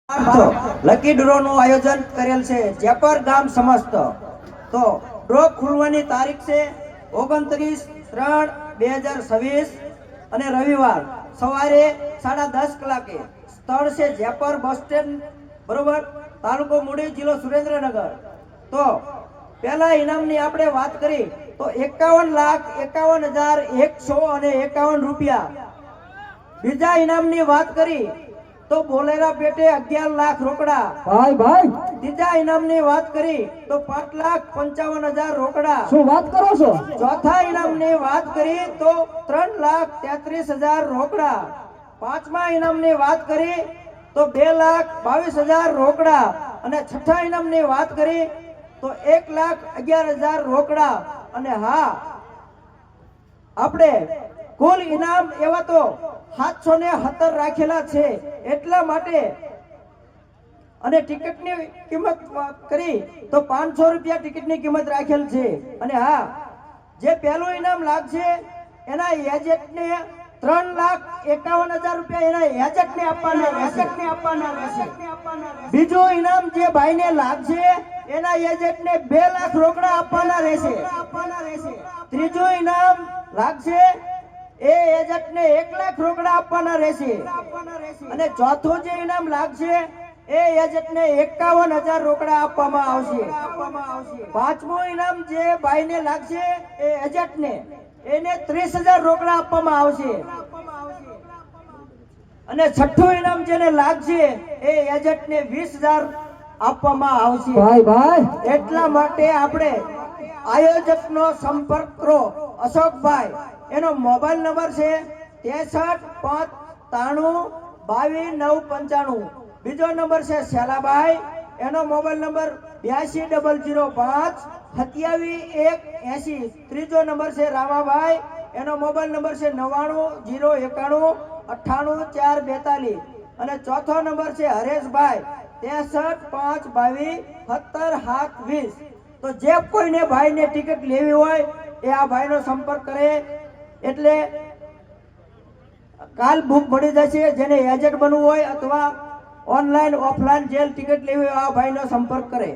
Lucky draw નું આયોજન કરેલ છે જેપર ગામ સમસ્ત। તો ડ્રો ખુલવાની તારીખ છે 29/3/2026 અને રવિવાર સવારે 10:30 કલાકે। સ્થળ છે જેપર બસ સ્ટેન્ડ બરોબર, તાલુકો મૂડી, જિલ્લો સુરેન્દ્રનગર। તો પહેલા ઇનામની આપણે વાત કરી તો 51,51,151 રૂપિયા। બીજા ઇનામની વાત કરી તો બોલેરા પેટે 11 લાખ રોકડા। ભાઈ ત્રીજા ઇનામની વાત કરી તો 5,55,000 રોકડા। શું વાત કરો છો? ચોથા ઇનામની વાત કરી તો 3,33,000 રોકડા। પાંચમા ઇનામની વાત કરી તો 2,22,000 રોકડા અને છઠ્ઠા ઇનામની વાત કરી તો 1,11,000 રોકડા। અને હા, આપણે કુલ ઇનામ એવા તો 717 રાખેલા છે એટલા માટે। અને ટિકિટની કિંમત કરી તો 500 રૂપિયા ટિકિટની કિંમત રાખેલ છે। અને હા, જે પહેલું ઇનામ લાગશે એના એજન્ટને 3,51,000 રૂપિયા એના એજન્ટને આપવાના રહેશે। બીજું ઇનામ જે ભાઈને લાગશે એના એજન્ટને 2 લાખ રોકડા આપવાના રહેશે। ત્રીજું ઇનામ લાગશે એ એજન્ટને 1 લાખ રોકડા આપવાના રહેશે। અને ચોથું જે ઇનામ લાગશે એ એજન્ટને 51,000 રોકડા આપવામાં આવશે। પાંચમું ઇનામ જે ભાઈને લાગશે એ એજન્ટને એને 30,000 રોકડા આપવામાં આવશે। અને છઠ્ઠું ઇનામ જેને લાગશે એ એજન્ટને 20,000 આપવામાં આવશે। ભાઈ એટલા માટે આપણે આયોજકનો સંપર્ક કરો અશોકભાઈ। એનો મોબાઈલ નંબર છે 63,93,22,995। બીજો નંબર છે શેલાભાઈ, એનો મોબાઈલ નંબર 82,005,27,180। ત્રીજો નંબર છે રામાભાઈ, એનો મોબાઈલ નંબર છે 99,091,98,442। અને ચોથો નંબર છે હરેશભાઈ 63,5,22,17,720। તો જે કોઈને ભાઈને ટિકિટ લેવી હોય એ આ ભાઈનો સંપર્ક કરે એટલે કાલ બુક મળી જશે। જેને એજન્ટ બનવું હોય અથવા ઓનલાઈન ઓફલાઈન જે ટિકિટ લેવી હોય આ ભાઈનો સંપર્ક કરે।